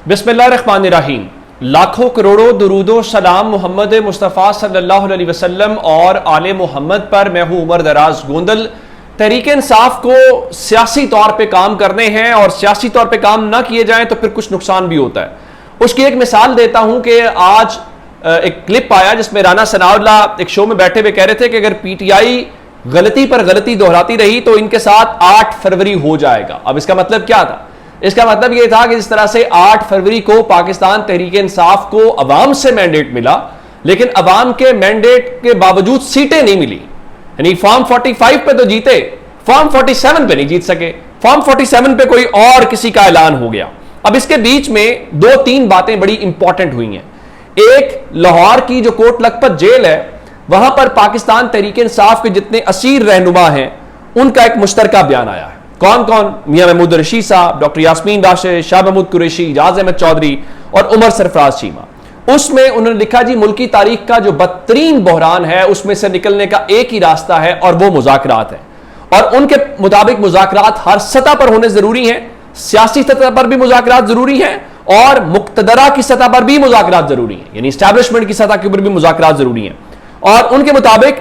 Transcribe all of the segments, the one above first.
बिस्मिल्लाहिर्रहमानिर्रहीम। लाखों करोड़ों दुरूदो सलाम मोहम्मद मुस्तफ़ा सल्लल्लाहु अलैहि वसल्लम और आले मोहम्मद पर। मैं हूं उमर दराज गोंदल। तहरीक इंसाफ को सियासी तौर पे काम करने हैं और सियासी तौर पे काम ना किए जाएं तो फिर कुछ नुकसान भी होता है। उसकी एक मिसाल देता हूं कि आज एक क्लिप आया जिसमें राना सनाउल्लाह एक शो में बैठे हुए कह रहे थे कि अगर पीटीआई गलती पर गलती दोहराती रही तो इनके साथ 8 फरवरी हो जाएगा। अब इसका मतलब क्या था? इसका मतलब यह था कि जिस तरह से 8 फरवरी को पाकिस्तान तहरीक इंसाफ को अवाम से मैंडेट मिला, लेकिन अवाम के मैंडेट के बावजूद सीटें नहीं मिली। यानी फॉर्म 45 पे तो जीते, फॉर्म 47 पे नहीं जीत सके। फॉर्म 47 पे कोई और किसी का ऐलान हो गया। अब इसके बीच में 2-3 बातें बड़ी इंपॉर्टेंट हुई हैं। एक, लाहौर की जो कोट लखपत जेल है वहां पर पाकिस्तान तहरीक इंसाफ के जितने असीर रहनुमा हैं उनका एक मुश्तरका बयान आया है। कौन कौन? मियां महमूद रशीद साहब, डॉक्टर यास्मीन राशिद, शाह महमूद कुरैशी, इजाज अहमद चौधरी और उमर सरफराज चीमा। उसमें उन्होंने लिखा जी मुल्की तारीख का जो बदतरीन बहरान है उसमें से निकलने का एक ही रास्ता है और वो मुज़ाकरात है। और उनके मुताबिक मुज़ाकरात हर सतह पर होने जरूरी है। सियासी सतह पर भी मुज़ाकरात जरूरी है और मुक्तदरा की सतह पर भी मुज़ाकरात जरूरी है, यानी एस्टैब्लिशमेंट की सतह के ऊपर भी मुज़ाकरात जरूरी है। और उनके मुताबिक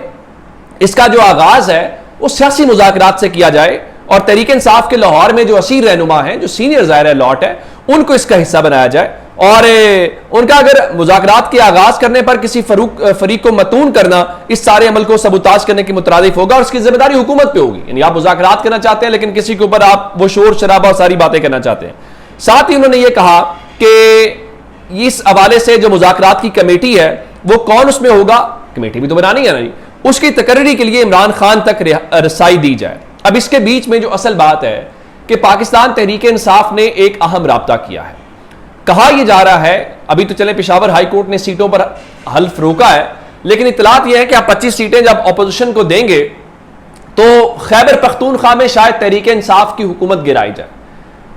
इसका जो आगाज है वो सियासी मुज़ाकरात से किया जाए और तहरीक इंसाफ के लाहौर में जो असीर रहनुमा हैं, जो सीनियर ज़ाहिर लॉट है, उनको इसका हिस्सा बनाया जाए। और उनका अगर मुज़ाकरात के आगाज करने पर किसी फरीक को मतून करना इस सारे अमल को सबूताज करने के मुतरादिफ होगा और उसकी जिम्मेदारी हुकूमत पे होगी। यानी आप मुज़ाकरात करना चाहते हैं लेकिन किसी के ऊपर आप वो शोर शराबा और सारी बातें करना चाहते हैं। साथ ही उन्होंने ये कहा कि इस हवाले से जो मुज़ाकरात की कमेटी है वो कौन उसमें होगा, कमेटी भी तो बनानी है ना, उसकी तकर्री के लिए इमरान खान तक रसाई दी जाए। अब इसके बीच में जो असल बात है कि पाकिस्तान तहरीक इंसाफ ने एक अहम राब्ता किया है। कहा यह जा रहा है, अभी तो चले पेशावर हाई कोर्ट ने सीटों पर हल्फ रोका है, लेकिन इतलात यह है कि आप 25 सीटें जब अपोजिशन को देंगे तो खैबर पख्तूनख्वा में शायद तहरीक इंसाफ की हुकूमत गिराई जाए।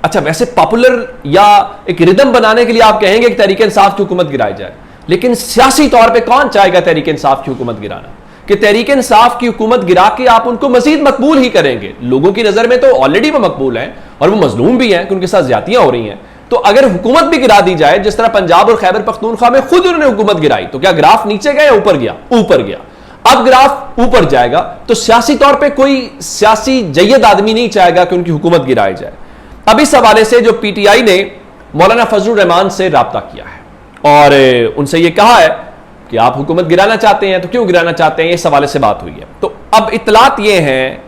अच्छा, वैसे पॉपुलर या एक रिदम बनाने के लिए आप कहेंगे कि तहरीक इंसाफ की हुकूमत गिराई जाए, लेकिन सियासी तौर पर कौन चाहेगा तहरीक इंसाफ की हुकूमत गिराना? कि तहरीक इंसाफ की हुकूमत गिरा के आप उनको मजीद मकबूल ही करेंगे। लोगों की नजर में तो ऑलरेडी वो मकबूल हैं और वो मजलूम भी हैं कि उनके साथ ज्यादतियां हो रही हैं। तो अगर हुकूमत भी गिरा दी जाए, जिस तरह पंजाब और खैबर पख्तूनख्वा में खुद उन्होंने हुकूमत गिराई, तो क्या ग्राफ नीचे गया या ऊपर गया? ऊपर गया। अब ग्राफ ऊपर जाएगा तो सियासी तौर पर कोई सियासी जय्यद आदमी नहीं चाहेगा कि उनकी हुकूमत गिराई जाए। अब इस हवाले से जो पीटीआई ने मौलाना फजलुर रहमान से राब्ता किया है और उनसे यह कहा है कि आप हुकूमत गिराना चाहते हैं तो क्यों गिराना चाहते हैं, इस हवाले से बात हुई है। तो अब इतलात ये हैं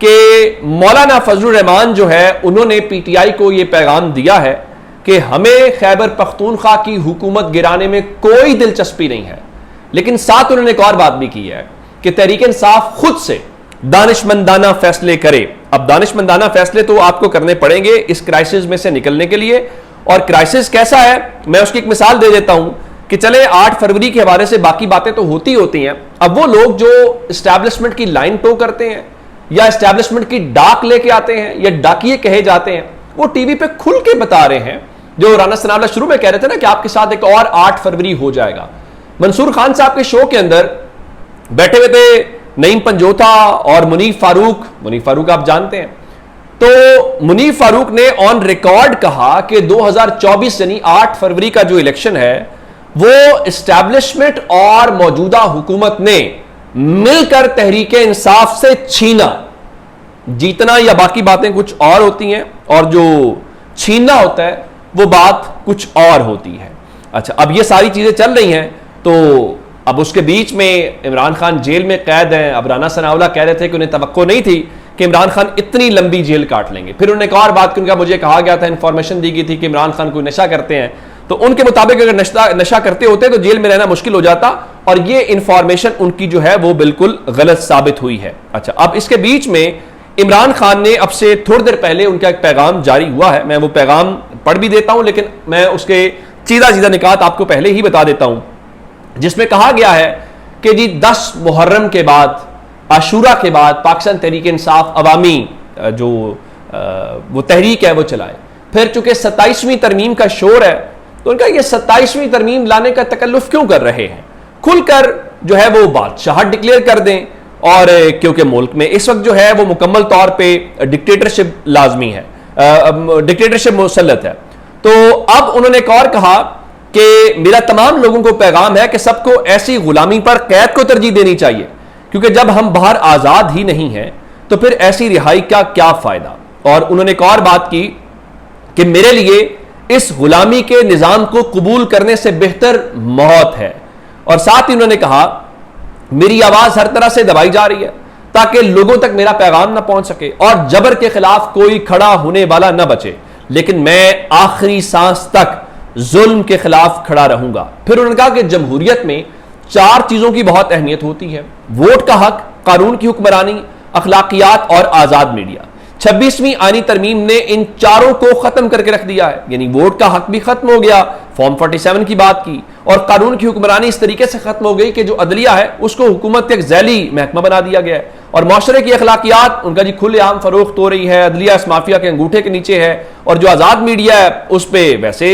कि मौलाना फजलुर रहमान जो है उन्होंने पीटीआई को यह पैगाम दिया है कि हमें खैबर पख्तूनख्वा की हुकूमत गिराने में कोई दिलचस्पी नहीं है। लेकिन साथ उन्होंने एक और बात भी की है कि तहरीक इंसाफ खुद से दानिशमंदाना फैसले करे। अब दानिशमंदाना फैसले तो आपको करने पड़ेंगे इस क्राइसिस में से निकलने के लिए। और क्राइसिस कैसा है, मैं उसकी एक मिसाल दे देता हूं कि चले 8 फरवरी के हवाले से बाकी बातें तो होती हैं। अब वो लोग जो एस्टैब्लिशमेंट की लाइन टो करते हैं या एस्टैब्लिशमेंट की डाक लेके आते हैं या डाकिये कहे जाते हैं, वो टीवी पे खुल के बता रहे हैं। जो राना सनाउल्लाह शुरू में कह रहे थे ना कि आपके साथ एक और 8 फरवरी हो जाएगा। मंसूर खान साहब के शो के अंदर बैठे हुए थे नईम पंजोथा और मुनीफ फारूक आप जानते हैं। तो मुनीफ फारूक ने ऑन रिकॉर्ड कहा कि 2024 यानी 8 फरवरी का जो इलेक्शन है वो एस्टैब्लिशमेंट और मौजूदा हुकूमत ने मिलकर तहरीक इंसाफ से छीना। जीतना या बाकी बातें कुछ और होती हैं और जो छीनना होता है वो बात कुछ और होती है। अच्छा, अब ये सारी चीजें चल रही हैं तो अब उसके बीच में इमरान खान जेल में कैद हैं। अब राना सनाउल्लाह कह रहे थे कि उन्हें तवक्को नहीं थी कि इमरान खान इतनी लंबी जेल काट लेंगे। फिर उन्होंने एक और बात कि उनका मुझे कहा गया था, इंफॉर्मेशन दी गई थी कि इमरान खान कोई नशा करते हैं, तो उनके मुताबिक अगर नशा करते होते तो जेल में रहना मुश्किल हो जाता और ये इंफॉर्मेशन उनकी जो है वो बिल्कुल गलत साबित हुई है। अच्छा, अब इसके बीच में इमरान खान ने अब से थोड़ी देर पहले उनका एक पैगाम जारी हुआ है। मैं वो पैगाम पढ़ भी देता हूं लेकिन मैं उसके सीधा निकात आपको पहले ही बता देता हूं, जिसमें कहा गया है कि जी 10 मुहर्रम के बाद, आशूरा के बाद पाकिस्तान तहरीक इंसाफ अवामी जो वो तहरीक है वो चलाए। फिर चूंकि 27वीं तरमीम का शोर है तो उनका ये 27वीं तरमीम लाने का तकल्लुफ क्यों कर रहे हैं, खुलकर जो है वो बादशाहत डिक्लेयर कर दें। और क्योंकि मुल्क में इस वक्त जो है वो मुकम्मल तौर पे डिक्टेटरशिप लाजमी है, डिक्टेटरशिप मुसल्लत है, तो अब उन्होंने एक और कहा कि मेरा तमाम लोगों को पैगाम है कि सबको ऐसी गुलामी पर कैद को तरजीह देनी चाहिए, क्योंकि जब हम बाहर आजाद ही नहीं हैं तो फिर ऐसी रिहाई का क्या फायदा। और उन्होंने एक और बात की कि मेरे लिए इस गुलामी के निजाम को कबूल करने से बेहतर मौत है। और साथ ही उन्होंने कहा मेरी आवाज हर तरह से दबाई जा रही है ताकि लोगों तक मेरा पैगाम ना पहुंच सके और जबर के खिलाफ कोई खड़ा होने वाला ना बचे, लेकिन मैं आखिरी सांस तक जुल्म के खिलाफ खड़ा रहूंगा। फिर उन्होंने कहा कि जमहूरियत में 4 चीजों की बहुत अहमियत होती है: वोट का हक, कानून की हुक्मरानी, अखलाकियात और आजाद मीडिया। 26वीं आईनी तरमीम ने इन चारों को खत्म करके रख दिया है, यानी वोट का हक भी खत्म हो गया, फॉर्म 47 की बात की, और कानून की हुक्मरानी इस तरीके से खत्म हो गई कि जो अदलिया है उसको हुकूमत एक झैली महकमा बना दिया गया है, और माशरे की अखलाकियात उनका जी खुलेआम फरोख्त हो रही है, अदलिया इस माफिया के अंगूठे के नीचे है, और जो आजाद मीडिया है उस पर वैसे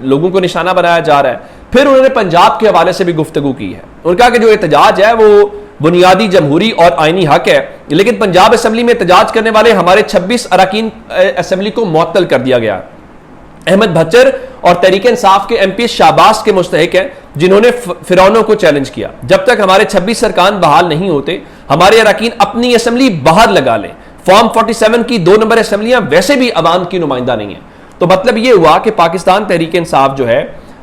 लोगों को निशाना बनाया जा रहा है। फिर उन्होंने पंजाब के हवाले से भी गुफ्तगू की है। उन्होंने कहा कि जो एहतजाज है वो बुनियादी जमहूरी और आईनी हक है, लेकिन पंजाब असम्बली में एहतजाज करने वाले हमारे 26 अरकान असम्बली को मुअत्तल कर दिया गया। अहमद भच्चर और तहरीक इंसाफ के MP शाहबाज के मुस्तहिक हैं जिन्होंने फिरौनों को चैलेंज किया। जब तक हमारे 26 अरकान बहाल नहीं होते हमारे अरकान अपनी असम्बली बाहर लगा लें। फॉर्म 47 की 2 नंबर असम्बलियां वैसे भी अवाम की नुमाइंदा नहीं है। तो मतलब यह हुआ कि पाकिस्तान तहरीक इंसाफ जो है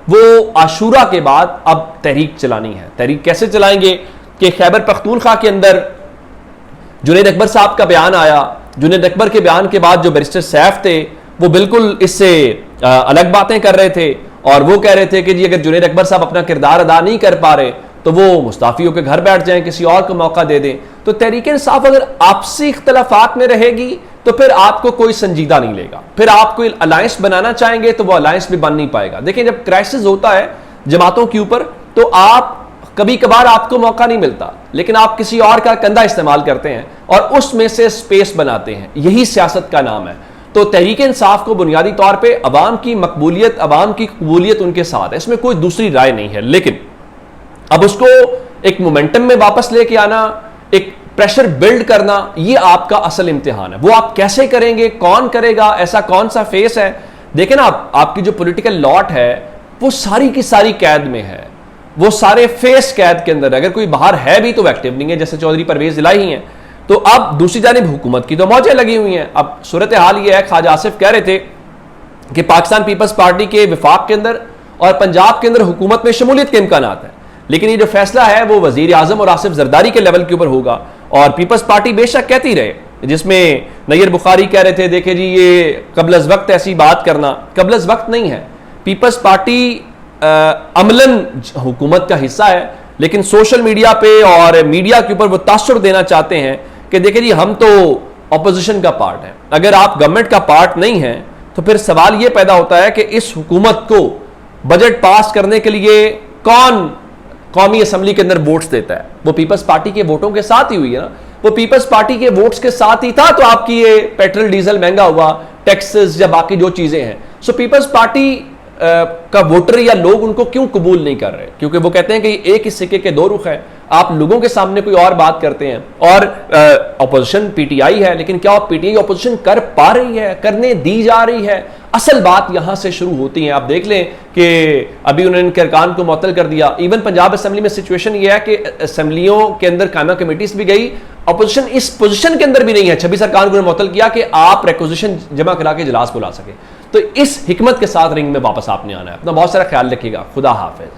वो आशूरा के बाद अब तहरीक चलानी है। तहरीक कैसे चलाएंगे कि खैबर पख्तूनख्वा के अंदर जुनैद अकबर साहब का बयान आया। जुनैद अकबर के बयान के बाद जो बैरिस्टर सैफ थे वो बिल्कुल इससे अलग बातें कर रहे थे, और वो कह रहे थे कि जी अगर जुनैद अकबर साहब अपना किरदार अदा नहीं कर पा रहे तो वो मुस्ताफी होकर घर बैठ जाएं, किसी और को मौका दे दें। तो तहरीक इंसाफ अगर आपसी इख्तलाफात में रहेगी तो फिर आपको कोई संजीदा नहीं लेगा, फिर आप कोई अलायंस बनाना चाहेंगे तो वो अलायंस भी बन नहीं पाएगा। देखिए जब क्राइसिस होता है जमातों के ऊपर तो आप कभी कभार आपको मौका नहीं मिलता, लेकिन आप किसी और का कंधा इस्तेमाल करते हैं और उसमें से स्पेस बनाते हैं। यही सियासत का नाम है। तो तहरीक इंसाफ को बुनियादी तौर पे अवाम की मकबूलियत, अवाम की कबूलियत उनके साथ है, इसमें कोई दूसरी राय नहीं है। लेकिन अब उसको एक मोमेंटम में वापस लेके आना, एक प्रेशर बिल्ड करना, ये आपका असल इम्तिहान है। वो आप कैसे करेंगे, कौन करेगा, ऐसा कौन सा फेस है। देखें ना, आपकी जो पॉलिटिकल लॉट है वो सारी की सारी कैद में है, वो सारे फेस कैद के अंदर। अगर कोई बाहर है भी तो एक्टिव नहीं है, जैसे चौधरी परवेज इलाही हैं। तो अब दूसरी जानिब हुकूमत की तो मौजें लगी हुई हैं। अब सूरत हाल ये है, ख्वाजा आसिफ कह रहे थे कि पाकिस्तान पीपल्स पार्टी के विफाक के अंदर और पंजाब के अंदर हुकूमत में शमूलियत के इम्कान है, लेकिन ये जो फैसला है वो वजीर आजम और आसिफ जरदारी के लेवल के ऊपर होगा। और पीपल्स पार्टी बेशक कहती रहे, जिसमें नैयर बुखारी कह रहे थे देखे जी ये कबल वक्त ऐसी बात करना, कबल वक्त नहीं है। पीपल्स पार्टी अमलन हुकूमत का हिस्सा है, लेकिन सोशल मीडिया पे और मीडिया के ऊपर वो तासुर देना चाहते हैं कि देखे जी हम तो अपोजिशन का पार्ट है। अगर आप गवर्नमेंट का पार्ट नहीं है तो फिर सवाल ये पैदा होता है कि इस हुकूमत को बजट पास करने के लिए कौन कौमी असम्बली के अंदर वोट्स देता है। वो पीपल्स पार्टी के वोटों के साथ ही हुई है ना, वो पीपल्स पार्टी के वोट्स के साथ ही था तो आपकी ये पेट्रोल डीजल महंगा हुआ, टैक्सेस या बाकी जो चीजें हैं। सो पीपल्स पार्टी का वोटर या लोग उनको क्यों कबूल नहीं कर रहे? क्योंकि वो कहते हैं कि एक ही सिक्के के 2 रुख है। आप लोगों के सामने कोई और बात करते हैं, और अपोजिशन पीटीआई है, लेकिन क्या पीटीआई अपोजिशन कर पा रही है, करने दी जा रही है? असल बात यहां से शुरू होती है। आप देख लें कि अभी उन्होंने किरकान को मुअत्तल कर दिया। इवन पंजाब असेंबली में सिचुएशन ये है कि असेंबलियों के अंदर कायमा कमेटीज भी गई, अपोजिशन इस पोजीशन के अंदर भी नहीं है। 26 अरकान को मुअत्तल किया कि आप रिक्विजिशन जमा करा के इजलास बुला सके। तो इस हिकमत के साथ रिंग में वापस आपने आना है। अपना बहुत सारा ख्याल रखिएगा। खुदा हाफिज।